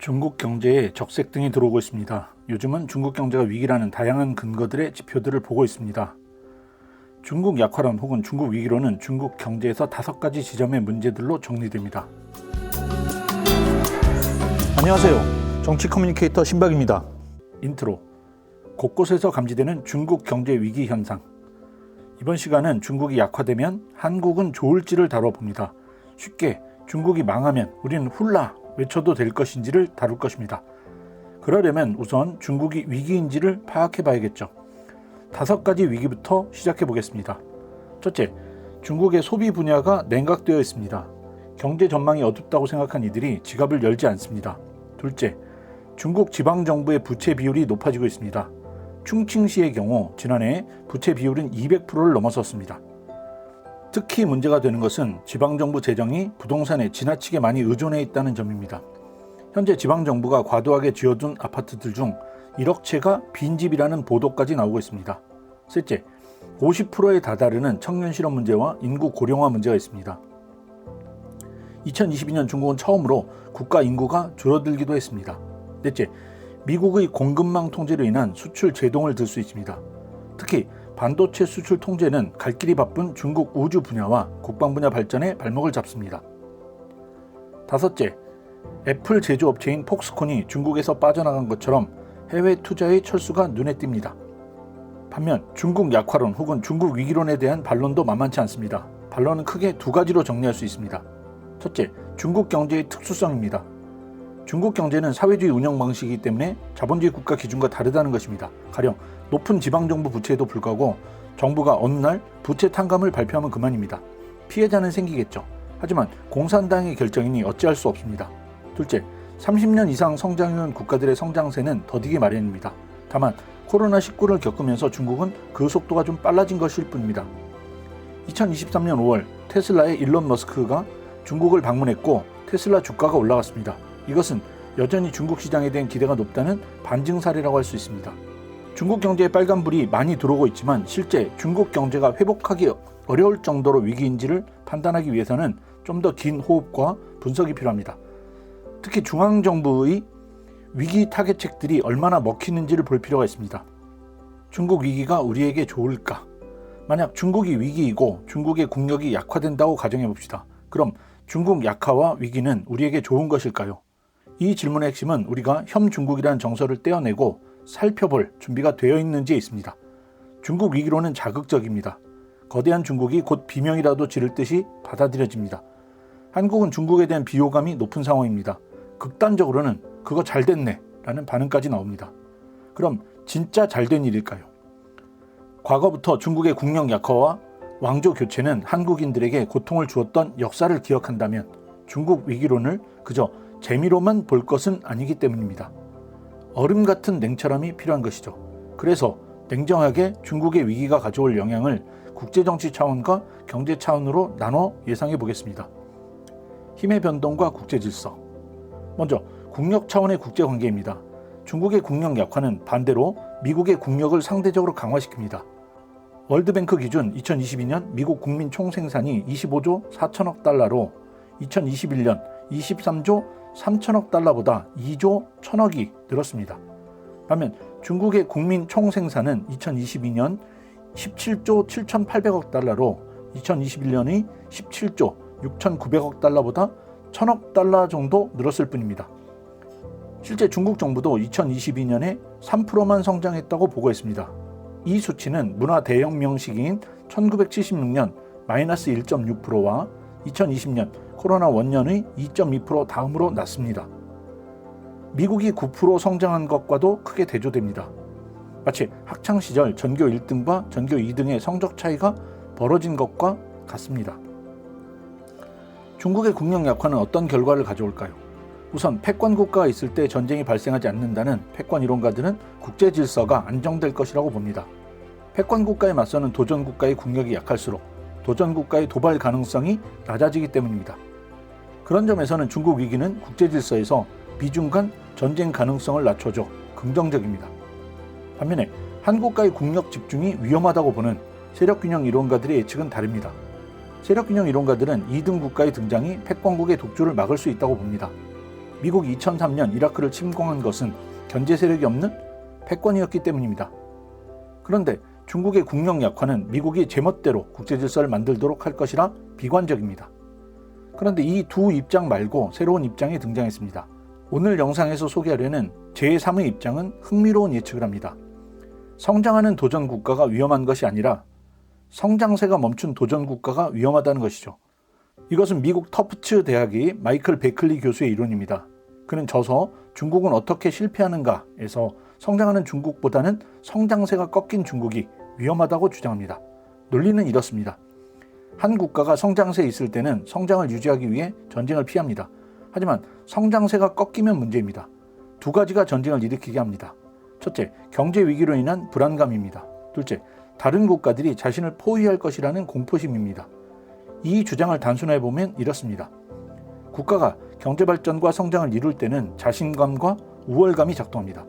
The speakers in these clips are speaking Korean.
중국 경제에 적색등이 들어오고 있습니다. 요즘은 중국 경제가 위기라는 다양한 근거들의 지표들을 보고 있습니다. 중국 약화론 혹은 중국 위기론은 중국 경제에서 5가지 지점의 문제들로 정리됩니다. 안녕하세요. 정치 커뮤니케이터 신박입니다. 인트로. 곳곳에서 감지되는 중국 경제 위기 현상. 이번 시간은 중국이 약화되면 한국은 좋을지를 다뤄봅니다. 쉽게 중국이 망하면 우리는 훌라 외쳐도 될 것인지를 다룰 것입니다. 그러려면 우선 중국이 위기인지를 파악해 봐야겠죠. 5가지 위기부터 시작해 보겠습니다. 첫째, 중국의 소비 분야가 냉각되어 있습니다. 경제 전망이 어둡다고 생각한 이들이 지갑을 열지 않습니다. 둘째, 중국 지방정부의 부채 비율이 높아지고 있습니다. 충칭시의 경우 지난해 부채 비율은 200%를 넘어섰습니다. 특히 문제가 되는 것은 지방정부 재정이 부동산에 지나치게 많이 의존해 있다는 점입니다. 현재 지방정부가 과도하게 지어둔 아파트들 중 1억 채가 빈집이라는 보도까지 나오고 있습니다. 셋째, 50%에 다다르는 청년 실업 문제와 인구 고령화 문제가 있습니다. 2022년 중국은 처음으로 국가 인구가 줄어들기도 했습니다. 넷째, 미국의 공급망 통제로 인한 수출 제동을 들 수 있습니다. 특히 반도체 수출 통제는 갈 길이 바쁜 중국 우주 분야와 국방 분야 발전에 발목을 잡습니다. 다섯째, 애플 제조업체인 폭스콘이 중국에서 빠져나간 것처럼 해외 투자의 철수가 눈에 띕니다. 반면 중국 약화론 혹은 중국 위기론에 대한 반론도 만만치 않습니다. 반론은 크게 2가지로 정리할 수 있습니다. 첫째, 중국 경제의 특수성입니다. 중국 경제는 사회주의 운영 방식이기 때문에 자본주의 국가 기준과 다르다는 것입니다. 가령 높은 지방정부 부채에도 불구하고 정부가 어느 날 부채 탕감을 발표하면 그만입니다. 피해자는 생기겠죠. 하지만 공산당의 결정이니 어찌할 수 없습니다. 둘째, 30년 이상 성장해온 국가들의 성장세는 더디기 마련입니다. 다만 코로나19를 겪으면서 중국은 그 속도가 좀 빨라진 것일 뿐입니다. 2023년 5월 테슬라의 일론 머스크가 중국을 방문했고 테슬라 주가가 올라갔습니다. 이것은 여전히 중국 시장에 대한 기대가 높다는 반증 사례라고 할 수 있습니다. 중국 경제에 빨간불이 많이 들어오고 있지만 실제 중국 경제가 회복하기 어려울 정도로 위기인지를 판단하기 위해서는 좀 더 긴 호흡과 분석이 필요합니다. 특히 중앙정부의 위기 타겟책들이 얼마나 먹히는지를 볼 필요가 있습니다. 중국 위기가 우리에게 좋을까? 만약 중국이 위기이고 중국의 국력이 약화된다고 가정해 봅시다. 그럼 중국 약화와 위기는 우리에게 좋은 것일까요? 이 질문의 핵심은 우리가 혐중국이라는 정서를 떼어내고 살펴볼 준비가 되어 있는지에 있습니다. 중국 위기론은 자극적입니다. 거대한 중국이 곧 비명이라도 지를 듯이 받아들여집니다. 한국은 중국에 대한 비호감이 높은 상황입니다. 극단적으로는 그거 잘 됐네 라는 반응까지 나옵니다. 그럼 진짜 잘된 일일까요? 과거부터 중국의 국력 약화와 왕조 교체는 한국인들에게 고통을 주었던 역사를 기억한다면 중국 위기론을 그저 재미로만 볼 것은 아니기 때문입니다. 얼음 같은 냉철함이 필요한 것이죠. 그래서 냉정하게 중국의 위기가 가져올 영향을 국제정치 차원과 경제 차원으로 나눠 예상해 보겠습니다. 힘의 변동과 국제질서. 먼저 국력 차원의 국제관계입니다. 중국의 국력 약화는 반대로 미국의 국력을 상대적으로 강화시킵니다. 월드뱅크 기준 2022년 미국 국민 총생산이 25조 4천억 달러로 2021년 23조 3천억 달러보다 2조 1천억이 늘었습니다. 반면 중국의 국민 총생산은 2022년 17조 7,800억 달러로 2021년의 17조 6,900억 달러보다 1천억 달러 정도 늘었을 뿐입니다. 실제 중국 정부도 2022년에 3%만 성장했다고 보고했습니다. 이 수치는 문화 대혁명 시기인 1976년 마이너스 1.6%와 2020년 코로나 원년의 2.2% 다음으로 낮습니다. 미국이 9% 성장한 것과도 크게 대조됩니다. 마치 학창시절 전교 1등과 전교 2등의 성적 차이가 벌어진 것과 같습니다. 중국의 국력 약화는 어떤 결과를 가져올까요? 우선 패권 국가가 있을 때 전쟁이 발생하지 않는다는 패권 이론가들은 국제 질서가 안정될 것이라고 봅니다. 패권 국가에 맞서는 도전 국가의 국력이 약할수록 도전 국가의 도발 가능성이 낮아지기 때문입니다. 그런 점에서는 중국 위기는 국제 질서에서 미중 간 전쟁 가능성을 낮춰줘 긍정적입니다. 반면에 한 국가의 국력 집중이 위험하다고 보는 세력균형 이론가들의 예측은 다릅니다. 세력균형 이론가들은 2등 국가의 등장이 패권국의 독주를 막을 수 있다고 봅니다. 미국이 2003년 이라크를 침공한 것은 견제 세력이 없는 패권이었기 때문입니다. 그런데 중국의 국력 약화는 미국이 제멋대로 국제 질서를 만들도록 할 것이라 비관적입니다. 그런데 이 두 입장 말고 새로운 입장이 등장했습니다. 오늘 영상에서 소개하려는 제3의 입장은 흥미로운 예측을 합니다. 성장하는 도전 국가가 위험한 것이 아니라 성장세가 멈춘 도전 국가가 위험하다는 것이죠. 이것은 미국 터프츠 대학의 마이클 베클리 교수의 이론입니다. 그는 저서 중국은 어떻게 실패하는가에서 성장하는 중국보다는 성장세가 꺾인 중국이 위험하다고 주장합니다. 논리는 이렇습니다. 한 국가가 성장세에 있을 때는 성장을 유지하기 위해 전쟁을 피합니다. 하지만 성장세가 꺾이면 문제입니다. 두 가지가 전쟁을 일으키게 합니다. 첫째, 경제 위기로 인한 불안감입니다. 둘째, 다른 국가들이 자신을 포위할 것이라는 공포심입니다. 이 주장을 단순화해보면 이렇습니다. 국가가 경제발전과 성장을 이룰 때는 자신감과 우월감이 작동합니다.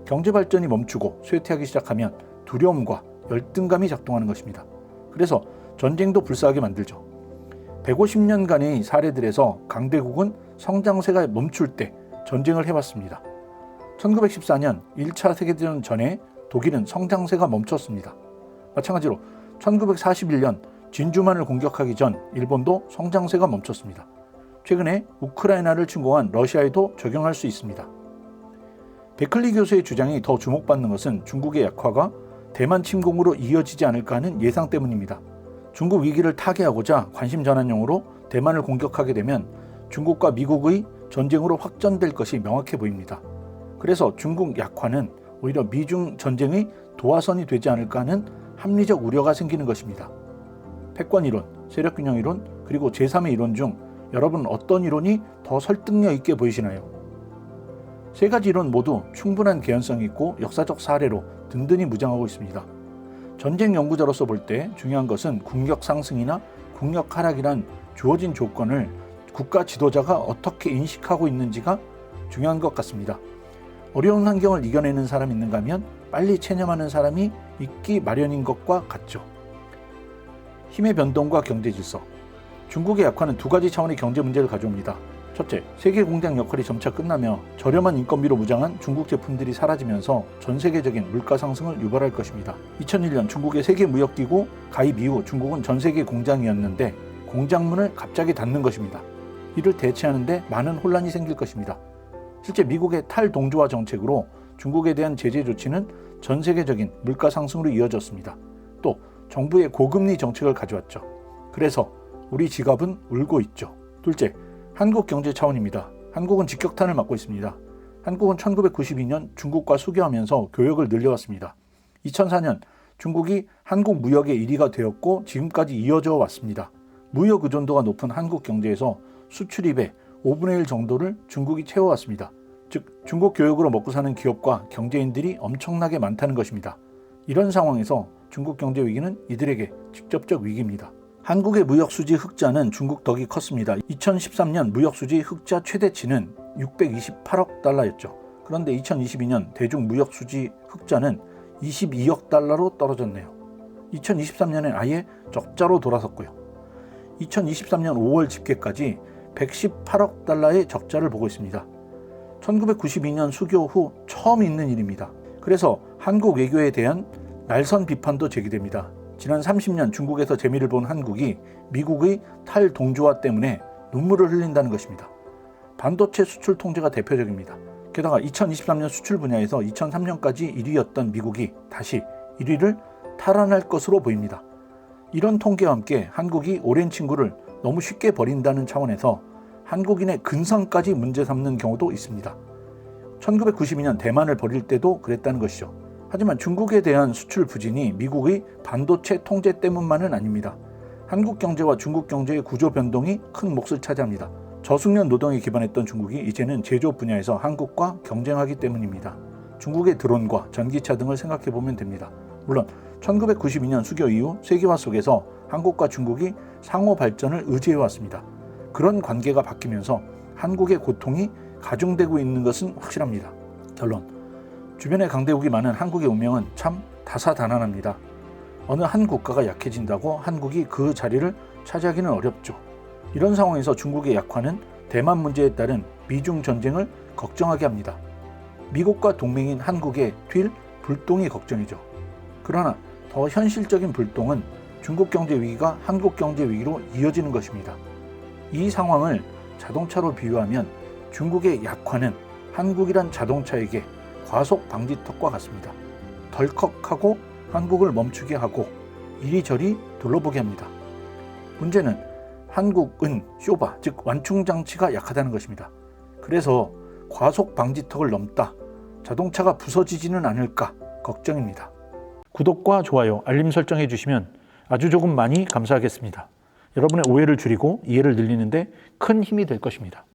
경제발전이 멈추고 쇠퇴하기 시작하면 두려움과 열등감이 작동하는 것입니다. 그래서 전쟁도 불사하게 만들죠. 150년간의 사례들에서 강대국은 성장세가 멈출 때 전쟁을 해왔습니다. 1914년 1차 세계대전 전에 독일은 성장세가 멈췄습니다. 마찬가지로 1941년 진주만을 공격하기 전 일본도 성장세가 멈췄습니다. 최근에 우크라이나를 침공한 러시아에도 적용할 수 있습니다. 베클리 교수의 주장이 더 주목받는 것은 중국의 약화가 대만 침공으로 이어지지 않을까 하는 예상 때문입니다. 중국 위기를 타개하고자 관심 전환용으로 대만을 공격하게 되면 중국과 미국의 전쟁으로 확전될 것이 명확해 보입니다. 그래서 중국 약화는 오히려 미중 전쟁의 도화선이 되지 않을까 하는 합리적 우려가 생기는 것입니다. 패권이론, 세력균형이론, 그리고 제3의 이론 중 여러분 어떤 이론이 더 설득력 있게 보이시나요? 세 가지 이론 모두 충분한 개연성이 있고 역사적 사례로 든든히 무장하고 있습니다. 전쟁 연구자로서 볼 때 중요한 것은 국력 상승이나 국력 하락이란 주어진 조건을 국가 지도자가 어떻게 인식하고 있는지가 중요한 것 같습니다. 어려운 환경을 이겨내는 사람이 있는가 하면 빨리 체념하는 사람이 있기 마련인 것과 같죠. 힘의 변동과 경제 질서. 중국의 약화는 두 가지 차원의 경제 문제를 가져옵니다. 첫째, 세계 공장 역할이 점차 끝나며 저렴한 인건비로 무장한 중국 제품들이 사라지면서 전 세계적인 물가 상승을 유발할 것입니다. 2001년 중국의 세계무역기구 가입 이후 중국은 전 세계 공장이었는데 공장문을 갑자기 닫는 것입니다. 이를 대체하는데 많은 혼란이 생길 것입니다. 실제 미국의 탈동조화 정책으로 중국에 대한 제재 조치는 전 세계적인 물가 상승으로 이어졌습니다. 또 정부의 고금리 정책을 가져왔죠. 그래서 우리 지갑은 울고 있죠. 둘째, 한국 경제 차원입니다. 한국은 직격탄을 맞고 있습니다. 한국은 1992년 중국과 수교하면서 교역을 늘려왔습니다. 2004년 중국이 한국 무역의 1위가 되었고 지금까지 이어져 왔습니다. 무역 의존도가 높은 한국 경제에서 수출입의 5분의 1 정도를 중국이 채워왔습니다. 즉 중국 교역으로 먹고 사는 기업과 경제인들이 엄청나게 많다는 것입니다. 이런 상황에서 중국 경제 위기는 이들에게 직접적 위기입니다. 한국의 무역수지 흑자는 중국 덕이 컸습니다. 2013년 무역수지 흑자 최대치는 628억 달러였죠. 그런데 2022년 대중 무역수지 흑자는 22억 달러로 떨어졌네요. 2023년엔 아예 적자로 돌아섰고요. 2023년 5월 집계까지 118억 달러의 적자를 보고 있습니다. 1992년 수교 후 처음 있는 일입니다. 그래서 한국 외교에 대한 날선 비판도 제기됩니다. 지난 30년 중국에서 재미를 본 한국이 미국의 탈동조화 때문에 눈물을 흘린다는 것입니다. 반도체 수출 통제가 대표적입니다. 게다가 2023년 수출 분야에서 2003년까지 1위였던 미국이 다시 1위를 탈환할 것으로 보입니다. 이런 통계와 함께 한국이 오랜 친구를 너무 쉽게 버린다는 차원에서 한국인의 근성까지 문제 삼는 경우도 있습니다. 1992년 대만을 버릴 때도 그랬다는 것이죠. 하지만 중국에 대한 수출 부진이 미국의 반도체 통제 때문만은 아닙니다. 한국 경제와 중국 경제의 구조 변동이 큰 몫을 차지합니다. 저숙련 노동에 기반했던 중국이 이제는 제조 분야에서 한국과 경쟁하기 때문입니다. 중국의 드론과 전기차 등을 생각해보면 됩니다. 물론 1992년 수교 이후 세계화 속에서 한국과 중국이 상호 발전을 의지해왔습니다. 그런 관계가 바뀌면서 한국의 고통이 가중되고 있는 것은 확실합니다. 결론, 주변에 강대국이 많은 한국의 운명은 참 다사다난합니다. 어느 한 국가가 약해진다고 한국이 그 자리를 차지하기는 어렵죠. 이런 상황에서 중국의 약화는 대만 문제에 따른 미중 전쟁을 걱정하게 합니다. 미국과 동맹인 한국에 튈 불똥이 걱정이죠. 그러나 더 현실적인 불똥은 중국 경제 위기가 한국 경제 위기로 이어지는 것입니다. 이 상황을 자동차로 비유하면 중국의 약화는 한국이란 자동차에게 과속 방지턱과 같습니다. 덜컥하고 한국을 멈추게 하고 이리저리 둘러보게 합니다. 문제는 한국은 쇼바, 즉 완충 장치가 약하다는 것입니다. 그래서 과속 방지턱을 넘다 자동차가 부서지지는 않을까 걱정입니다. 구독과 좋아요, 알림 설정해 주시면 아주 조금 많이 감사하겠습니다. 여러분의 오해를 줄이고 이해를 늘리는 데 큰 힘이 될 것입니다.